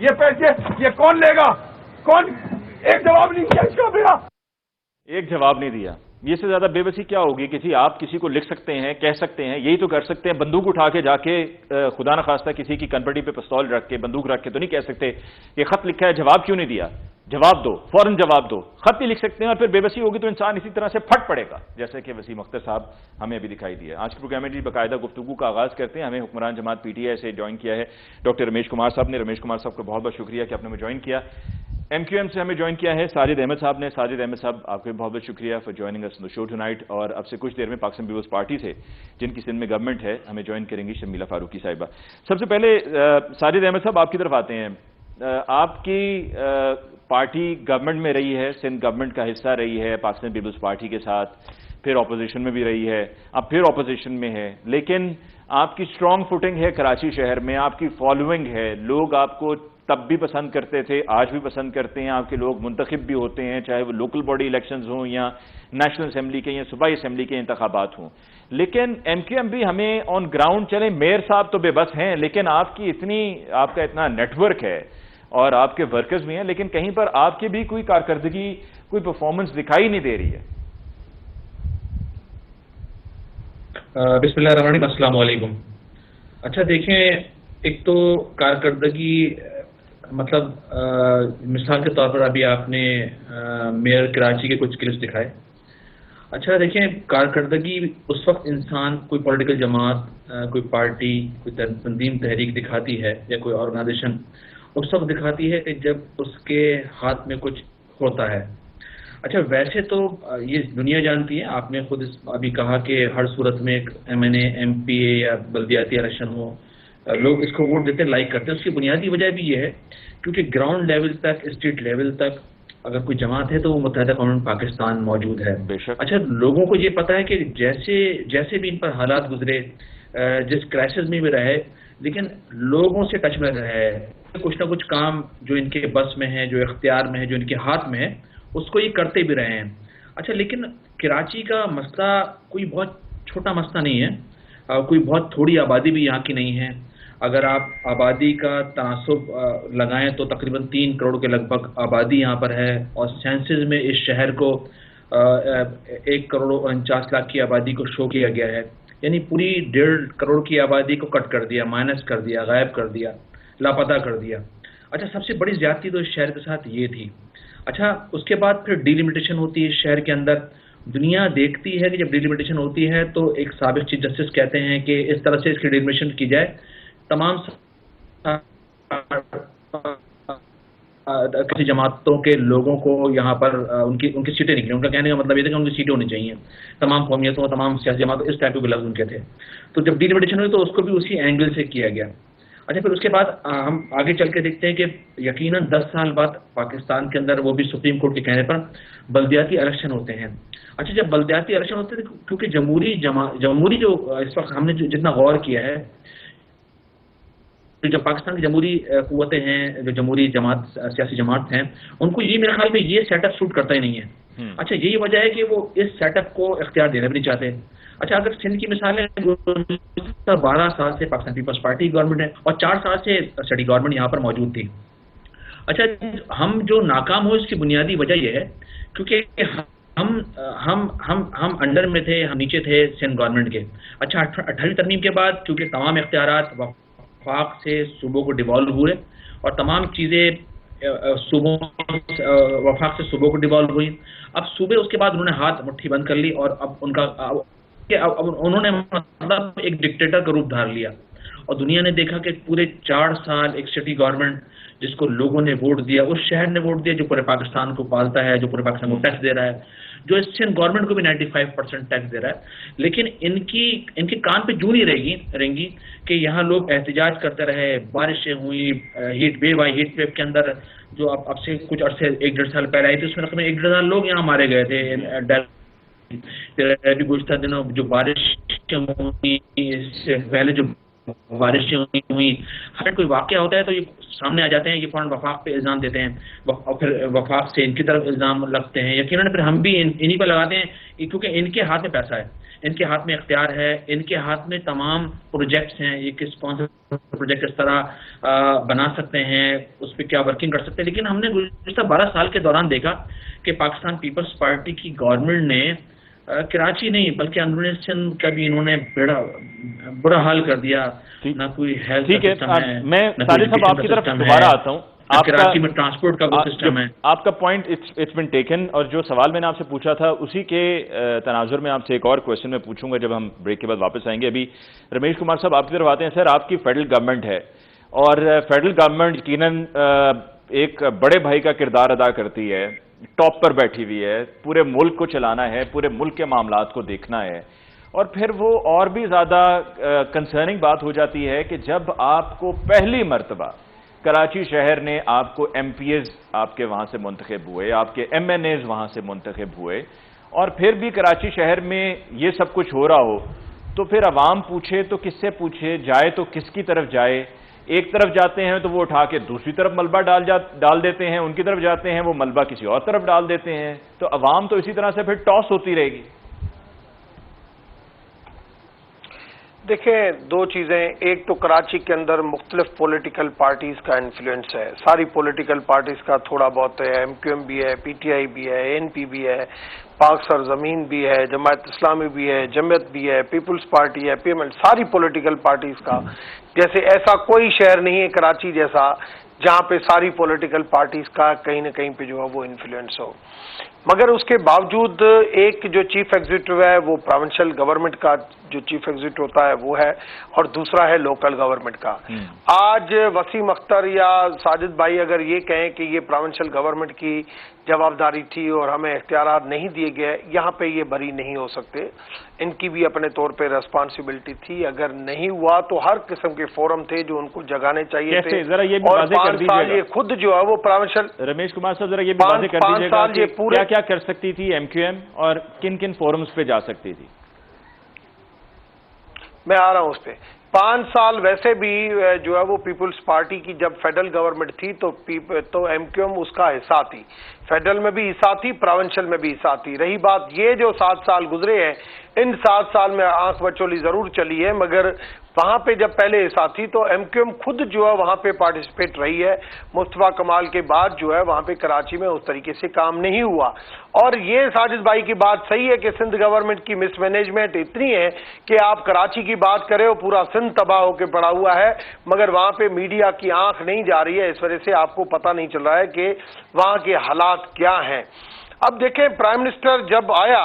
یہ پیسے یہ کون لے گا؟ کون؟ ایک جواب نہیں کیا اس کا میرا. ایک جواب نہیں دیا. یہ سے زیادہ بے بسی کیا ہوگی؟ آپ کسی کو لکھ سکتے ہیں، کہہ سکتے ہیں، یہی تو کر سکتے ہیں. بندوق اٹھا کے جا کے خدا نخواستہ کسی کی کنپٹی پہ پستول رکھ کے، بندوق رکھ کے تو نہیں کہہ سکتے یہ خط لکھا ہے، جواب کیوں نہیں دیا؟ جواب دو، فوراً جواب دو. خط ہی لکھ سکتے ہیں، اور پھر بے بسی ہوگی تو انسان اسی طرح سے پھٹ پڑے گا، جیسے کہ وسیم اختر صاحب ہمیں ابھی دکھائی دیا. آج کے پروگرام میں باقاعدہ گفتگو کا آغاز کرتے ہیں. ہمیں حکمران جماعت پی ٹی آئی سے جوائن کیا ہے ڈاکٹر رمیش کمار صاحب نے. رمیش کمار صاحب کا بہت بہت شکریہ کہ آپ نے ہمیں جوائن کیا. ایم کیو ایم سے ہمیں جوائن کیا ہے ساجد احمد صاحب نے. ساجد احمد صاحب آپ کو بہت بہت شکریہ for joining us on the show tonight. اور اب سے کچھ دیر میں پاکستان پیپلز پارٹی سے، جن کی سندھ میں گورنمنٹ ہے، ہمیں جوائن کریں گی شرمیلا فاروقی صاحبہ. سب سے پہلے ساجد احمد صاحب آپ کی طرف آتے ہیں. آپ کی پارٹی گورنمنٹ میں رہی ہے، سندھ گورنمنٹ کا حصہ رہی ہے پاکستان پیپلز پارٹی کے ساتھ، پھر اپوزیشن میں بھی رہی ہے، اب پھر اپوزیشن میں ہے. لیکن آپ کی سٹرونگ فوٹنگ ہے کراچی شہر میں، آپ کی فالوئنگ ہے، لوگ آپ کو تب بھی پسند کرتے تھے، آج بھی پسند کرتے ہیں. آپ کے لوگ منتخب بھی ہوتے ہیں، چاہے وہ لوکل باڈی الیکشنز ہوں یا نیشنل اسمبلی کے یا صوبائی اسمبلی کے انتخابات ہوں. لیکن ایم کیو ایم بھی ہمیں آن گراؤنڈ چلیں، میئر صاحب تو بے بس ہیں، لیکن آپ کا اتنا نیٹ ورک ہے اور آپ کے ورکرز بھی ہیں، لیکن کہیں پر آپ کی بھی کوئی کارکردگی، کوئی پرفارمنس دکھائی نہیں دے رہی ہے. بسم اللہ الرحمن الرحیم. السلام علیکم. اچھا دیکھیں، ایک تو کارکردگی مطلب مثال کے طور پر ابھی آپ نے میئر کراچی کے کچھ کلپس دکھائے. اچھا دیکھیں، کارکردگی اس وقت انسان کوئی پولیٹیکل جماعت، کوئی پارٹی، کوئی تنظیم تحریک دکھاتی ہے یا کوئی آرگنائزیشن اس وقت دکھاتی ہے کہ جب اس کے ہاتھ میں کچھ ہوتا ہے. اچھا ویسے تو یہ دنیا جانتی ہے، آپ نے خود ابھی کہا کہ ہر صورت میں ایک ایم این اے، ایم پی اے یا بلدیاتی الیکشن ہو، لوگ اس کو ووٹ دیتے ہیں، لائک کرتے ہیں. اس کی بنیادی وجہ بھی یہ ہے کیونکہ گراؤنڈ لیول تک، اسٹیٹ لیول تک اگر کوئی جماعت ہے تو وہ متحدہ قوم پاکستان موجود ہے. اچھا لوگوں کو یہ پتہ ہے کہ جیسے بھی ان پر حالات گزرے، جس کرائسس میں بھی رہے، لیکن لوگوں سے ٹچ میں رہے، کچھ نہ کچھ کام جو ان کے بس میں ہے، جو اختیار میں ہے، جو ان کے ہاتھ میں ہے، اس کو یہ کرتے بھی رہے ہیں. اچھا لیکن کراچی کا مسئلہ کوئی بہت چھوٹا مسئلہ نہیں ہے، کوئی بہت تھوڑی آبادی بھی یہاں کی نہیں ہے. اگر آپ آبادی کا تناسب لگائیں تو تقریباً 3 کروڑ کے لگ بھگ آبادی یہاں پر ہے، اور سینسز میں اس شہر کو 1 کروڑ 49 لاکھ کی آبادی کو شو کیا گیا ہے. یعنی پوری 1.5 کروڑ کی آبادی کو کٹ کر دیا، مائنس کر دیا، غائب کر دیا، لاپتہ کر دیا. اچھا سب سے بڑی زیادتی تو اس شہر کے ساتھ یہ تھی. اچھا اس کے بعد پھر ڈیلیمیٹیشن ہوتی ہے اس شہر کے اندر. دنیا دیکھتی ہے کہ جب ڈیلیمیٹیشن ہوتی ہے تو ایک سابق چیف جسٹس کہتے ہیں کہ اس طرح سے اس کی ڈیلیمیٹیشن کی جائے، تمام کسی جماعتوں کے لوگوں کو یہاں پر ان کی سیٹیں نکلیں. ان کا کہنے کا مطلب یہ تھا کہ ان کی سیٹیں ہونی چاہیے، تمام قومیتوں، تمام سیاسی جماعتوں، اس ٹائپ کے لفظ ان کے تھے. تو جب ڈیلیمیٹیشن ہوئی تو اس کو بھی اسی اینگل سے کیا گیا. اچھا پھر اس کے بعد ہم آگے چل کے دیکھتے ہیں کہ یقیناً 10 سال بعد پاکستان کے اندر، وہ بھی سپریم کورٹ کے کہنے پر، بلدیاتی الیکشن ہوتے ہیں. اچھا جب بلدیاتی الیکشن ہوتے ہیں کیونکہ جمہوری جو اس وقت ہم نے جتنا غور کیا ہے، جو پاکستان کی جمہوری قوتیں ہیں، جو جمہوری سیاسی جماعت ہیں، ان کو یہ میرے خیال میں یہ سیٹ اپ سوٹ کرتا ہی نہیں ہے. اچھا یہی وجہ ہے کہ وہ اس سیٹ اپ کو اختیار دینا بھی نہیں چاہتے. اچھا اگر سندھ کی مثال ہے، 12 سال سے پاکستان پیپلز پارٹی گورنمنٹ ہے اور 4 سال سے اسٹڈی گورنمنٹ یہاں پر موجود تھی. اچھا ہم جو ناکام ہوئے اس کی بنیادی وجہ یہ ہے کیونکہ ہم انڈر میں تھے، ہم نیچے تھے سندھ گورنمنٹ کے. اچھا 28ویں ترمیم کے بعد کیونکہ تمام اختیارات وفاق سے صوبوں کو ڈیوالو ہوئے اور تمام چیزیں وفاق سے صوبوں کو ڈیوالو ہوئی. اب صوبے اس کے بعد انہوں نے ہاتھ مٹھی بند کر لی اور اب انہوں نے مطلب ایک ڈکٹیٹر کا روپ دھار لیا. اور دنیا نے دیکھا کہ پورے 4 سال ایک سٹی گورنمنٹ جس کو لوگوں نے ووٹ دیا، اس شہر نے ووٹ دیا جو پورے پاکستان کو پالتا ہے، جو پورے پاکستان کو ٹیکس دے رہا ہے، جو اس سندھ گورنمنٹ کو بھی 95% ٹیکس دے رہا ہے. لیکن ان کی کان پہ جوں نہیں رہیں گی کہ یہاں لوگ احتجاج کرتے رہے، بارشیں ہوئی، ہیٹ ویو کے اندر جو اب سے کچھ عرصے 1-1.5 سال پہلے آئی تھی، اس میں رقم 1-1.5 ہزار لوگ یہاں مارے گئے تھے. ابھی گزشتہ دنوں جو بارش ہوئی، اس سے پہلے جو بارشیں ہوئی، ہر کوئی واقعہ ہوتا ہے تو یہ سامنے آ جاتے ہیں، یہ فوراً وفاق پہ الزام دیتے ہیں، اور پھر وفاق سے ان کی طرف الزام لگتے ہیں، یقیناً پھر ہم بھی انہی پہ لگاتے ہیں، کیونکہ ان کے ہاتھ میں پیسہ ہے، ان کے ہاتھ میں اختیار ہے، ان کے ہاتھ میں تمام پروجیکٹس ہیں، یہ کس کون سا پروجیکٹ اس طرح بنا سکتے ہیں، اس پہ کیا ورکنگ کر سکتے ہیں۔ لیکن ہم نے گزشتہ 12 سال کے دوران دیکھا کہ پاکستان پیپلز پارٹی کی گورنمنٹ نے کراچی نہیں بلکہ اندرونی سندھ کا بھی انہوں نے برا حال کر دیا، نہ کوئی ہیلتھ سسٹم ہے، میں ساجد صاحب آپ کی طرف دوبارہ آتا ہوں، کراچی میں ٹرانسپورٹ کا وہ سسٹم ہے۔ آپ کا پوائنٹ اٹس بین ٹیکن، اور جو سوال میں نے آپ سے پوچھا تھا اسی کے تناظر میں آپ سے ایک اور کویشچن میں پوچھوں گا جب ہم بریک کے بعد واپس آئیں گے۔ ابھی رمیش کمار صاحب آپ کی طرف آتے ہیں۔ سر، آپ کی فیڈرل گورنمنٹ ہے اور فیڈرل گورنمنٹ یقیناً ایک بڑے بھائی کا کردار ادا کرتی ہے، ٹاپ پر بیٹھی ہوئی ہے، پورے ملک کو چلانا ہے، پورے ملک کے معاملات کو دیکھنا ہے، اور پھر وہ اور بھی زیادہ کنسرننگ بات ہو جاتی ہے کہ جب آپ کو پہلی مرتبہ کراچی شہر نے آپ کو ایم پی ایز آپ کے وہاں سے منتخب ہوئے، آپ کے ایم این ایز وہاں سے منتخب ہوئے، اور پھر بھی کراچی شہر میں یہ سب کچھ ہو رہا ہو، تو پھر عوام پوچھے تو کس سے پوچھے، جائے تو کس کی طرف جائے؟ ایک طرف جاتے ہیں تو وہ اٹھا کے دوسری طرف ملبہ ڈال دیتے ہیں، ان کی طرف جاتے ہیں وہ ملبہ کسی اور طرف ڈال دیتے ہیں، تو عوام تو اسی طرح سے پھر ٹاس ہوتی رہے گی۔ دیکھیں، دو چیزیں، ایک تو کراچی کے اندر مختلف پولیٹیکل پارٹیز کا انفلوئنس ہے، ساری پولیٹیکل پارٹیز کا تھوڑا بہت ہے، ایم کیو ایم بھی ہے، پی ٹی آئی بھی ہے، این پی بھی ہے، پاک سرزمین بھی ہے، جماعت اسلامی بھی ہے، جمعیت بھی ہے، پیپلز پارٹی ہے، پی ایم ایل، ساری پولیٹیکل پارٹیز کا جیسے ایسا کوئی شہر نہیں ہے کراچی جیسا جہاں پہ ساری پولیٹیکل پارٹیز کا کہیں نہ کہیں پہ جو ہے وہ انفلوئنس ہو، مگر اس کے باوجود ایک جو چیف ایگزیکٹو ہے وہ پروونشل گورنمنٹ کا جو چیف ایگزیکٹو ہوتا ہے وہ ہے، اور دوسرا ہے لوکل گورنمنٹ کا۔ آج وسیم اختر یا ساجد بھائی اگر یہ کہیں کہ یہ پروونشل گورنمنٹ کی جوابداری تھی اور ہمیں اختیارات نہیں دیے گئے، یہاں پہ یہ بری نہیں ہو سکتے، ان کی بھی اپنے طور پہ ریسپانسبلٹی تھی، اگر نہیں ہوا تو ہر قسم کے فورم تھے جو ان کو جگانے چاہیے تھے، اور 5 سال یہ خود جو ہے وہ پروونشل رمیش کمار صاحب ذرا یہ بھی واضح کر دیجیے گا کہ کیا کیا کر سکتی تھی ایم کیو ایم اور کن کن فورمز پہ جا سکتی تھی؟ میں آ رہا ہوں اس پہ۔ 5 سال ویسے بھی جو ہے وہ پیپلز پارٹی کی جب فیڈرل گورنمنٹ تھی تو ایم کیو ایم اس کا حصہ تھی، فیڈرل میں بھی حصہ تھی، پروونشل میں بھی حصہ تھی۔ رہی بات یہ جو 7 سال گزرے ہیں، ان 7 سال میں آنکھ بچولی ضرور چلی ہے، مگر وہاں پہ جب پہلے حصہ تھی تو ایم کیو ایم خود جو ہے وہاں پہ پارٹیسپیٹ رہی ہے، مصطفیٰ کمال کے بعد جو ہے وہاں پہ کراچی میں اس طریقے سے کام نہیں ہوا، اور یہ ساجد بھائی کی بات صحیح ہے کہ سندھ گورنمنٹ کی مس مینجمنٹ اتنی ہے کہ آپ کراچی کی بات کریں اور پورا سندھ تباہ ہو کے پڑا ہوا ہے، مگر وہاں پہ میڈیا کی آنکھ نہیں جا رہی ہے، اس وجہ سے آپ کو پتہ نہیں چل رہا ہے کہ وہاں کے حالات کیا ہیں۔ اب دیکھیں، پرائم منسٹر جب آیا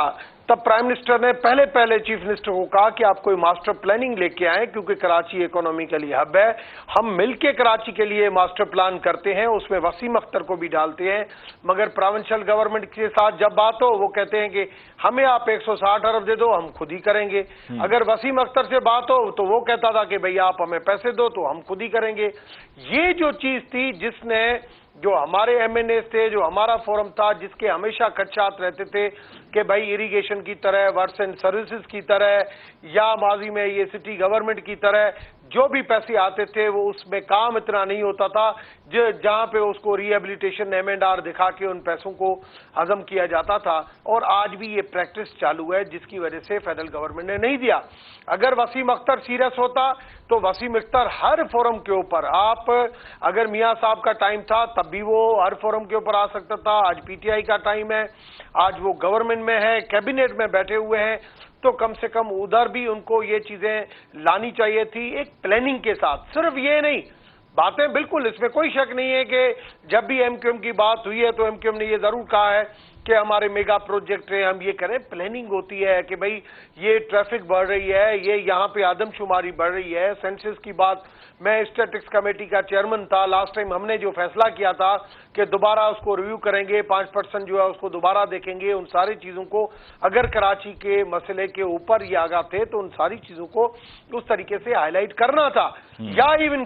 تب پرائم منسٹر نے پہلے چیف منسٹر کو کہا کہ آپ کوئی ماسٹر پلاننگ لے کے آئیں، کیونکہ کراچی اکنامیکلی ہب ہے، ہم مل کے کراچی کے لیے ماسٹر پلان کرتے ہیں، اس میں وسیم اختر کو بھی ڈالتے ہیں، مگر پروونشل گورنمنٹ کے ساتھ جب بات ہو وہ کہتے ہیں کہ ہمیں آپ 160 ارب دے دو، ہم خود ہی کریں گے۔ اگر وسیم اختر سے بات ہو تو وہ کہتا تھا کہ بھئی آپ ہمیں پیسے دو تو ہم خود ہی کریں گے۔ یہ جو چیز تھی جس نے جو ہمارے ایم این ایز تھے، جو ہمارا فورم تھا، جس کے ہمیشہ خدشات رہتے تھے کہ بھائی اریگیشن کی طرح، ورکس اینڈ سروسز کی طرح، یا ماضی میں یہ سٹی گورنمنٹ کی طرح جو بھی پیسے آتے تھے وہ اس میں کام اتنا نہیں ہوتا تھا جہاں پہ اس کو ری ایبلیٹیشن ایم اینڈ آر دکھا کے ان پیسوں کو ہضم کیا جاتا تھا، اور آج بھی یہ پریکٹس چالو ہے جس کی وجہ سے فیڈرل گورنمنٹ نے نہیں دیا۔ اگر وسیم اختر سیریس ہوتا تو وسیم اختر ہر فورم کے اوپر، آپ اگر میاں صاحب کا ٹائم تھا تب بھی وہ ہر فورم کے اوپر آ سکتا تھا، آج پی ٹی آئی کا ٹائم ہے، آج وہ گورنمنٹ میں ہے، کیبنٹ میں بیٹھے ہوئے ہیں، تو کم سے کم ادھر بھی ان کو یہ چیزیں لانی چاہیے تھی ایک پلاننگ کے ساتھ۔ صرف یہ نہیں، باتیں بالکل اس میں کوئی شک نہیں ہے کہ جب بھی ایم کیو ایم کی بات ہوئی ہے تو ایم کیو ایم نے یہ ضرور کہا ہے کہ ہمارے میگا پروجیکٹ ہیں، ہم یہ کریں، پلاننگ ہوتی ہے کہ بھئی یہ ٹریفک بڑھ رہی ہے، یہ یہاں پہ آدم شماری بڑھ رہی ہے، سینسس کی بات، میں اسٹیٹکس کمیٹی کا چیئرمن تھا، لاسٹ ٹائم ہم نے جو فیصلہ کیا تھا کہ دوبارہ اس کو ریویو کریں گے، 5% جو ہے اس کو دوبارہ دیکھیں گے، ان ساری چیزوں کو اگر کراچی کے مسئلے کے اوپر یہ آگاہ تھے تو ان ساری چیزوں کو اس طریقے سے ہائی لائٹ کرنا تھا، یا ایون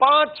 5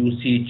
UC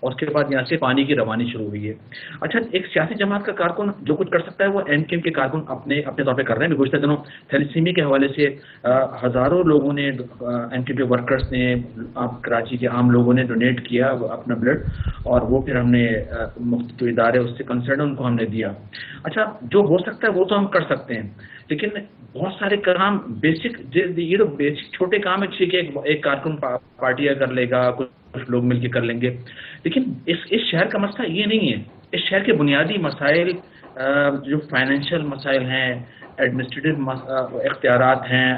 اور اس کے بعد یہاں سے پانی کی روانی شروع ہوئی ہے. اچھا ایک سیاسی جماعت کا کارکن جو کچھ کر سکتا ہے وہ ایم کیو ایم کے کارکن اپنے طور پہ کر رہے ہیں. گزشتہ دنوں تھیلیسیمیا کے حوالے سے ہزاروں لوگوں نے ایم کیو کے ورکرز نے کراچی کے عام لوگوں نے ڈونیٹ کیا اپنا بلڈ اور وہ پھر ہم نے مختلف ادارے اس سے کنسرن ان کو ہم نے دیا. اچھا جو ہو سکتا ہے وہ تو ہم کر سکتے ہیں لیکن بہت سارے کام بیسک چھوٹے کام ہے ٹھیک ہے ایک کارکن پارٹی کر لے گا کچھ لوگ مل کے کر لیں گے لیکن اس شہر کا مسئلہ یہ نہیں ہے. اس شہر کے بنیادی مسائل جو فائنینشیل مسائل ہیں ایڈمنسٹریٹو اختیارات ہیں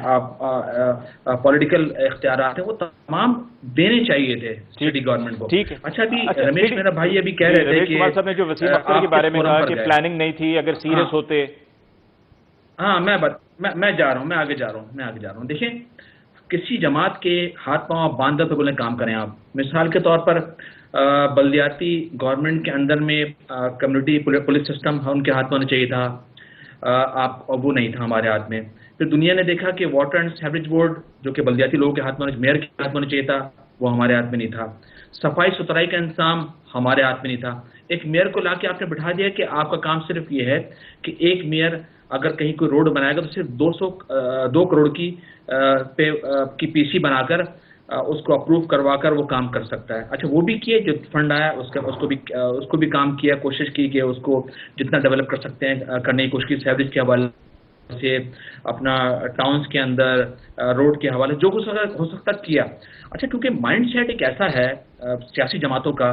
پولیٹیکل اختیارات ہیں وہ تمام دینے چاہیے تھے سٹی گورنمنٹ کو. اچھا ابھی رمیش میرا بھائی ابھی کہہ رہے تھے کہ کمار صاحب نے جو وسیم اختر کے بارے میں کہا کہ پلاننگ نہیں تھی اگر سیریس ہوتے. ہاں میں جا رہا ہوں میں آگے جا رہا ہوں. دیکھیں کسی جماعت کے ہاتھ پاؤں باندھ پہ بولیں کام کریں آپ. مثال کے طور پر بلدیاتی گورنمنٹ کے اندر میں کمیونٹی پولیس سسٹم ان کے ہاتھ میں ہونا چاہیے تھا وہ نہیں تھا ہمارے ہاتھ میں. پھر دنیا نے دیکھا کہ واٹر اینڈ سیوریج بورڈ جو کہ بلدیاتی لوگوں کے ہاتھ میں میئر کے ہاتھ میں ہونا چاہیے تھا وہ ہمارے ہاتھ میں نہیں تھا. صفائی ستھرائی کا انتظام ہمارے ہاتھ میں نہیں تھا. ایک میئر کو لا کے آپ نے بٹھا دیا کہ آپ کا کام صرف یہ ہے کہ ایک میئر اگر کہیں کوئی روڈ بنائے گا تو صرف 2 کروڑ کی پی سی بنا کر اس کو اپروو کروا کر وہ کام کر سکتا ہے. اچھا وہ بھی کیے جو فنڈ آیا اس کو بھی کام کیا کوشش کی کہ اس کو جتنا ڈیولپ کر سکتے ہیں کرنے کی کوشش کی سیوریج کے حوالے سے اپنا ٹاؤنز کے اندر روڈ کے حوالے جو کچھ ہو سکتا کیا. اچھا کیونکہ مائنڈ سیٹ ایک ایسا ہے سیاسی جماعتوں کا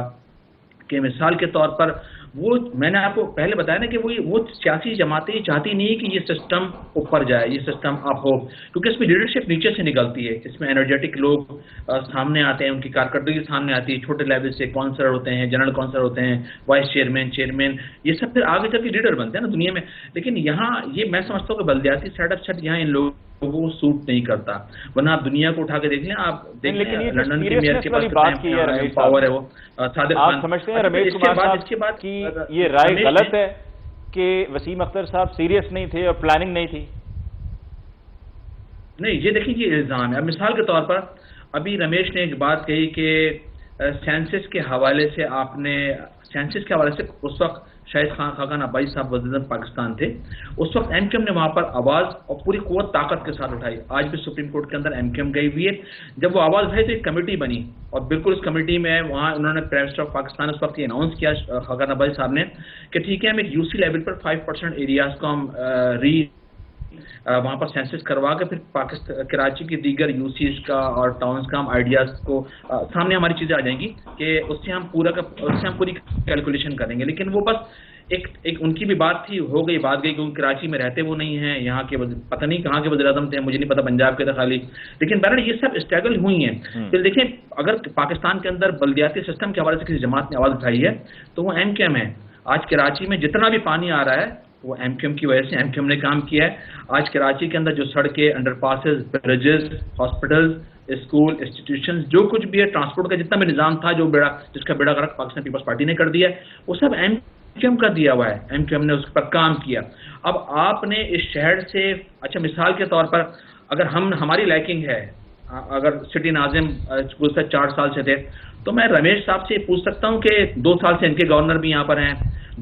کہ مثال کے طور پر وہ میں نے آپ کو پہلے بتایا نا کہ وہ سیاسی جماعتیں چاہتی نہیں کہ یہ سسٹم اوپر جائے یہ سسٹم اپ ہو کیونکہ اس میں لیڈرشپ نیچے سے نکلتی ہے. اس میں انرجیٹک لوگ سامنے آتے ہیں ان کی کارکردگی سامنے آتی ہے. چھوٹے لیول سے کونسلر ہوتے ہیں جنرل کونسلر ہوتے ہیں وائس چیئرمین یہ سب پھر آگے چل کے لیڈر بنتے ہیں نا دنیا میں. لیکن یہاں یہ میں سمجھتا ہوں کہ بلدیاتی سیٹ اپ یہاں ان لوگوں کو سوٹ نہیں کرتا. ورنہ آپ دنیا کو اٹھا کے دیکھ لیں آپ دیکھ لیں لندن کے میئر کے پاس پاور ہے وہ صادق خان. سمجھتے ہیں رمیش کمار صاحب کی یہ رائے غلط ہے کہ وسیم اختر صاحب سیریس نہیں تھے اور پلاننگ نہیں تھی؟ نہیں یہ دیکھیں یہ الزام ہے. اب مثال کے طور پر ابھی رمیش نے ایک بات کہی کہ سینسس کے حوالے سے اس وقت شاہد خاقان عباسی صاحب وزیر پاکستان تھے. اس وقت ایم کیو ایم نے وہاں پر آواز اور پوری قوت طاقت کے ساتھ اٹھائی. آج بھی سپریم کورٹ کے اندر ایم کیو ایم گئی ہوئی ہے. جب وہ آواز اٹھائی تو ایک کمیٹی بنی اور بالکل اس کمیٹی میں وہاں انہوں نے پرائم منسٹر آف پاکستان اس وقت یہ اناؤنس کیا خاقان عباسی صاحب نے کہ ٹھیک ہے ہم ایک یو سی لیول پر 5% ایریاز کو ہم وہاں پر سینسس کروا کے پھر کراچی کی دیگر یو سیز کا اور ٹاؤنز کا ہم آئیڈیاز کو سامنے ہماری چیزیں آ جائیں گی کہ اس سے ہم پوری کیلکولیشن کریں گے. لیکن وہ بس ایک ان کی بھی بات تھی ہو گئی بات گئی کیونکہ کراچی میں رہتے وہ نہیں ہیں یہاں کے پتہ نہیں کہاں کے وزیر اعظم تھے مجھے نہیں پتا پنجاب کے تھے خالی. لیکن بہرحال یہ سب اسٹرگل ہوئی ہیں. پھر دیکھیں اگر پاکستان کے اندر بلدیاتی سسٹم کے حوالے سے کسی جماعت نے آواز اٹھائی ہے تو وہ ایم کیو ایم ہے. آج کراچی میں جتنا بھی پانی آ رہا ہے وہ ایم کیو ایم کی وجہ سے ایم کیو ایم نے کام کیا ہے. آج کراچی کے اندر جو سڑکیں under passes bridges hospitals school institutions جو کچھ بھی ہے ٹرانسپورٹ کا جتنا بھی نظام تھا جس کا بیڑا غرق پاکستان پیپلز پارٹی نے کر دیا ہے وہ سب ایم کیو ایم کا دیا ہوا ہے. ایم کیو ایم نے اس پر کام کیا. اب آپ نے اس شہر سے اچھا مثال کے طور پر اگر ہماری لائکنگ ہے اگر سٹی ناظم گزشتہ 4 سال سے تھے تو میں رمیش صاحب سے پوچھ سکتا ہوں کہ 2 سال سے ان کے گورنر بھی یہاں پر ہیں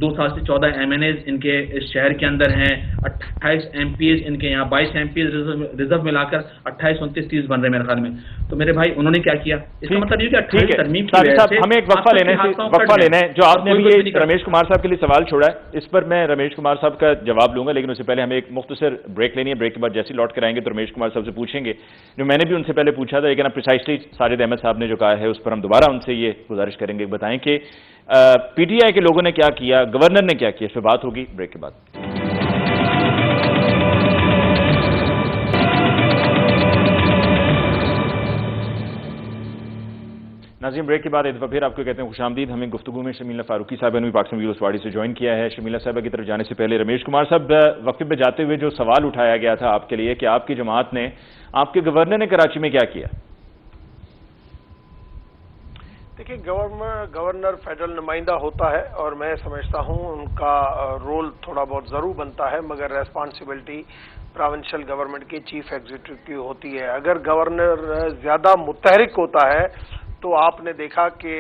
2 سال سے 14 ایم این ایز ان کے اس شہر کے اندر ہیں 28 ایم پیز ان کے یہاں 22 ایم پیز ریزرو ملا کر 28 29 30 بن رہے ہیں میرے خیال میں. تو میرے بھائی انہوں نے کیا کیا اس کا مطلب یہ کہ 28 ترمیم کی وجہ سے ہمیں ایک وقفہ لینا ہے جو آپ نے ابھی رمیش کمار صاحب کے لیے سوال چھوڑا ہے اس پر میں رمیش کمار صاحب کا جواب لوں گا لیکن اس سے پہلے ہمیں ایک مختصر بریک لینی ہے. بریک کے بعد جیسے لوٹ کر آئیں گے تو رمیش کمار صاحب سے پوچھیں گے جو میں نے بھی ان سے پہلے پوچھا تھا لیکن اب پریسائسلی ساجد احمد صاحب نے جو کہا ہے اس پر ہم دوبارہ ان سے یہ گزارش کریں گے بتائیں کہ پی ٹی آئی کے لوگوں نے کیا کیا گورنر نے کیا کیا. اس پہ بات ہوگی بریک کے بعد. ناظرین بریک کے بعد ایک دفعہ پھر آپ کو کہتے ہیں خوش آمدید. ہمیں گفتگو میں شمیلہ فاروقی صاحب نے پاکستان ویروس واڑی سے جوائن کیا ہے. شمیلہ صاحبہ کی طرف جانے سے پہلے رمیش کمار صاحب وقفے پہ جاتے ہوئے جو سوال اٹھایا گیا تھا آپ کے لیے کہ آپ کی جماعت نے آپ کے گورنر نے کراچی میں کیا کیا. دیکھیے گورنر فیڈرل نمائندہ ہوتا ہے اور میں سمجھتا ہوں ان کا رول تھوڑا بہت ضرور بنتا ہے مگر ریسپانسبلٹی پروونشل گورنمنٹ کی چیف ایگزیکٹو کی ہوتی ہے. اگر گورنر زیادہ متحرک ہوتا ہے تو آپ نے دیکھا کہ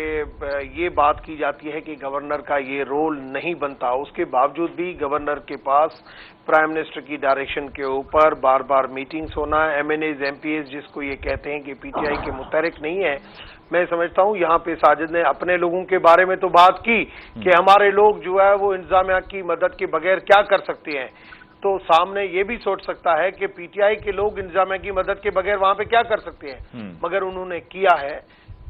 یہ بات کی جاتی ہے کہ گورنر کا یہ رول نہیں بنتا. اس کے باوجود بھی گورنر کے پاس پرائم منسٹر کی ڈائریکشن کے اوپر بار بار میٹنگز ہونا, M N As M P As جس کو یہ کہتے ہیں کہ پی ٹی آئی کے متحرک نہیں ہے. میں سمجھتا ہوں یہاں پہ ساجد نے اپنے لوگوں کے بارے میں تو بات کی کہ ہمارے لوگ جو ہے وہ انتظامیہ کی مدد کے بغیر کیا کر سکتے ہیں, تو سامنے یہ بھی سوچ سکتا ہے کہ پی ٹی آئی کے لوگ انتظامیہ کی مدد کے بغیر وہاں پہ کیا کر سکتے ہیں, مگر انہوں نے کیا ہے.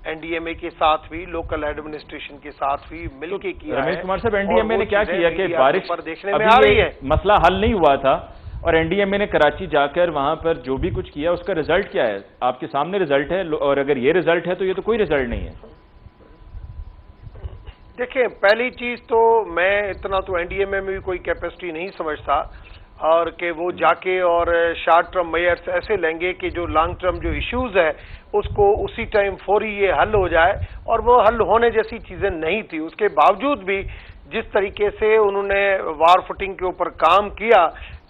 این ڈی ایم اے کے ساتھ بھی, لوکل ایڈمنسٹریشن کے ساتھ بھی مل کے کیا ہے. رمیش کمار صاحب, این ڈی ایم اے نے کیا کیا کہ بارش پر دیکھنے میں آ رہی ہے, مسئلہ حل نہیں ہوا تھا اور این ڈی ایم اے نے کراچی جا کر وہاں پر جو بھی کچھ کیا اس کا رزلٹ کیا ہے؟ آپ کے سامنے رزلٹ ہے, اور اگر یہ رزلٹ ہے تو یہ تو کوئی رزلٹ نہیں ہے. دیکھیں پہلی چیز تو میں اتنا تو این ڈی ایم اے میں بھی کوئی کیپیسٹی نہیں سمجھتا, اور کہ وہ جا کے اور شارٹ ٹرم میئرز ایسے لیں گے کہ جو لانگ ٹرم جو ایشوز ہے اس کو اسی ٹائم فوری یہ حل ہو جائے, اور وہ حل ہونے جیسی چیزیں نہیں تھی. اس کے باوجود بھی جس طریقے سے انہوں نے وار فوٹنگ کے اوپر کام کیا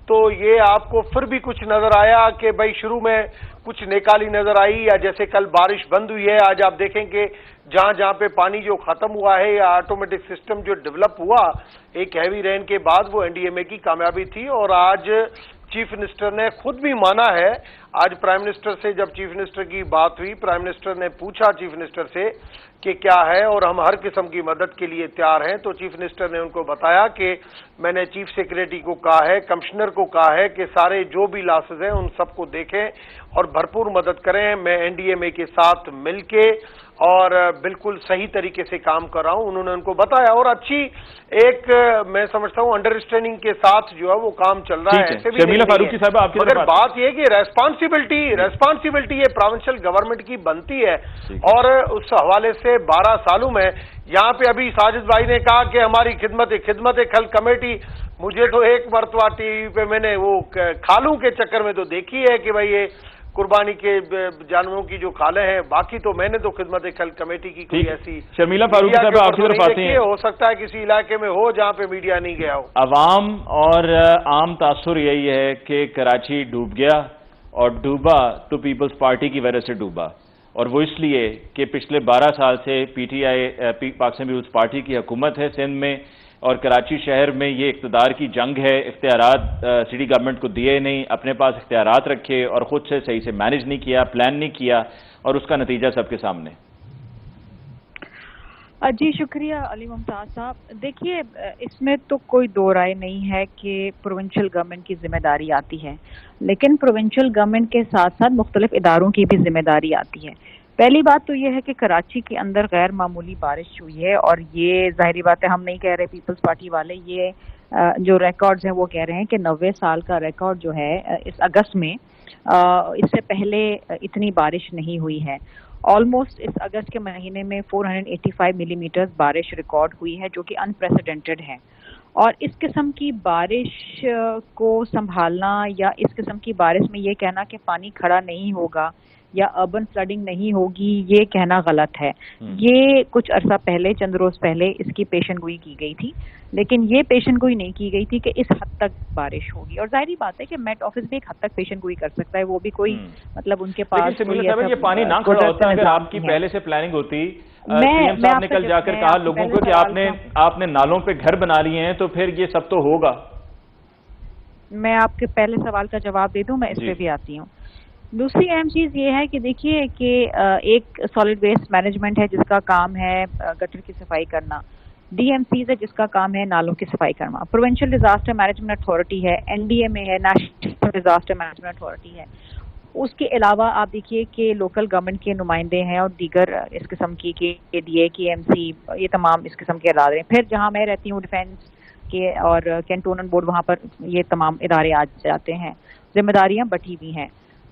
تو یہ آپ کو پھر بھی کچھ نظر آیا کہ بھائی شروع میں کچھ نکالی نظر آئی, یا جیسے کل بارش بند ہوئی ہے, آج آپ دیکھیں کہ جہاں جہاں پہ پانی جو ختم ہوا ہے یا آٹومیٹک سسٹم جو ڈیولپ ہوا ایک ہیوی رین کے بعد, وہ این ڈی ایم اے کی کامیابی تھی. اور آج چیف منسٹر نے خود بھی مانا ہے, آج پرائم منسٹر سے جب چیف منسٹر کی بات ہوئی, پرائم منسٹر نے پوچھا چیف منسٹر سے کہ کیا ہے اور ہم ہر قسم کی مدد کے لیے تیار ہیں, تو چیف منسٹر نے ان کو بتایا کہ میں نے چیف سیکریٹری کو کہا ہے, کمشنر کو کہا ہے کہ سارے جو بھی لاسز ہیں ان سب کو دیکھیں اور بھرپور مدد کریں. میں این ڈی ایم اے کے ساتھ مل کے اور بالکل صحیح طریقے سے کام کر رہا ہوں, انہوں نے ان کو بتایا, اور اچھی ایک میں سمجھتا ہوں انڈرسٹینڈنگ کے ساتھ جو ہے وہ کام چل رہا ہے. ایسے بھی مگر بات یہ کہ ریسپانسبلٹی یہ پروونشل گورنمنٹ کی بنتی ہے, اور اس حوالے سے 12 سالوں میں یہاں پہ ابھی ساجد بھائی نے کہا کہ ہماری خدمت خلق کمیٹی, مجھے تو ایک مرتبہ ٹی وی پہ میں نے وہ کھالوں کے چکر میں تو دیکھی ہے کہ بھائی یہ قربانی کے جانوروں کی جو کھالیں ہیں, باقی تو میں نے تو خدمت خلق کمیٹی کی کوئی ایسی شرمیلا فاروقی صاحب آپ کی طرف آتے ہیں, ہو سکتا ہے کسی علاقے میں ہو جہاں پہ میڈیا نہیں گیا ہو. عوام اور عام تاثر یہی ہے کہ کراچی ڈوب گیا, اور ڈوبا تو پیپلز پارٹی کی وجہ سے ڈوبا, اور وہ اس لیے کہ پچھلے 12 سال سے P T I Pakistan Peoples Party کی حکومت ہے سندھ میں, اور کراچی شہر میں یہ اقتدار کی جنگ ہے. اختیارات سٹی گورنمنٹ کو دیے نہیں, اپنے پاس اختیارات رکھے اور خود سے صحیح سے مینج نہیں کیا, پلان نہیں کیا, اور اس کا نتیجہ سب کے سامنے. جی شکریہ علی ممتاز صاحب. دیکھیے اس میں تو کوئی دو رائے نہیں ہے کہ پروونشل گورنمنٹ کی ذمہ داری آتی ہے, لیکن پروونشل گورنمنٹ کے ساتھ ساتھ مختلف اداروں کی بھی ذمہ داری آتی ہے. پہلی بات تو یہ ہے کہ کراچی کے اندر غیر معمولی بارش ہوئی ہے, اور یہ ظاہری بات ہے, ہم نہیں کہہ رہے پیپلز پارٹی والے, یہ جو ریکارڈز ہیں وہ کہہ رہے ہیں کہ 90 سال کا ریکارڈ جو ہے اس اگست میں, اس سے پہلے اتنی بارش نہیں ہوئی ہے. آلموسٹ اس اگست کے مہینے میں 485 ملی میٹر بارش ریکارڈ ہوئی ہے, جو کہ انپریسیڈنٹڈ ہے. اور اس قسم کی بارش کو سنبھالنا یا اس قسم کی بارش میں یہ کہنا کہ پانی کھڑا نہیں ہوگا یا اربن فلڈنگ نہیں ہوگی, یہ کہنا غلط ہے. یہ کچھ عرصہ پہلے, چند روز پہلے اس کی پیشن گوئی کی گئی تھی, لیکن یہ پیشن گوئی نہیں کی گئی تھی کہ اس حد تک بارش ہوگی. اور ظاہری بات ہے کہ میٹ آفس بھی ایک حد تک پیشن گوئی کر سکتا ہے, وہ بھی کوئی مطلب ان کے پاس یہ پانی نہ کھڑا ہوتا اگر آپ کی پہلے سے پلاننگ ہوتی. سی ایم صاحب نے کل جا کر کہا لوگوں کو کہ آپ نے نالوں پہ گھر بنا لیے ہیں, تو پھر یہ سب تو ہوگا. میں آپ کے پہلے سوال کا جواب دے دوں, میں اس پہ بھی آتی ہوں. دوسری اہم چیز یہ ہے کہ دیکھیے کہ ایک سالڈ ویسٹ مینجمنٹ ہے جس کا کام ہے گٹر کی صفائی کرنا, ڈی ایم سیز ہے جس کا کام ہے نالوں کی صفائی کرنا, پروونشل ڈیزاسٹر مینجمنٹ اتھارٹی ہے, این ڈی ایم اے ہے, نیشنل ڈیزاسٹر مینجمنٹ اتھارٹی ہے. اس کے علاوہ آپ دیکھیے کہ لوکل گورنمنٹ کے نمائندے ہیں اور دیگر اس قسم کی کے ڈی اے کی ایم سی, یہ تمام اس قسم کے ادارے ہیں. پھر جہاں میں رہتی ہوں ڈیفینس کے اور کینٹونمنٹ بورڈ, وہاں پر یہ تمام ادارے آ جاتے ہیں, ذمہ داریاں بٹھی ہوئی ہیں.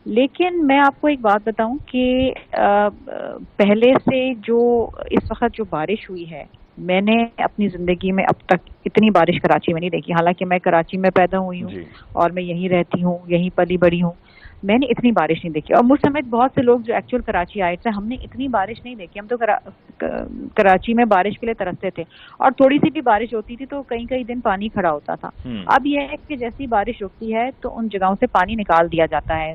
لیکن میں آپ کو ایک بات بتاؤں کہ پہلے سے جو اس وقت جو بارش ہوئی ہے, میں نے اپنی زندگی میں اب تک اتنی بارش کراچی میں نہیں دیکھی. حالانکہ میں کراچی میں پیدا ہوئی ہوں اور میں یہیں رہتی ہوں, یہیں پلی بڑی ہوں, میں نے اتنی بارش نہیں دیکھی. اور مجھ سمیت بہت سے لوگ جو ایکچوئل کراچی آئے تھے, ہم نے اتنی بارش نہیں دیکھی. ہم تو کراچی میں بارش کے لیے ترستے تھے, اور تھوڑی سی بھی بارش ہوتی تھی تو کئی دن پانی کھڑا ہوتا تھا. اب یہ ہے کہ جیسی بارش رکتی ہے تو ان جگہوں سے پانی نکال دیا جاتا ہے,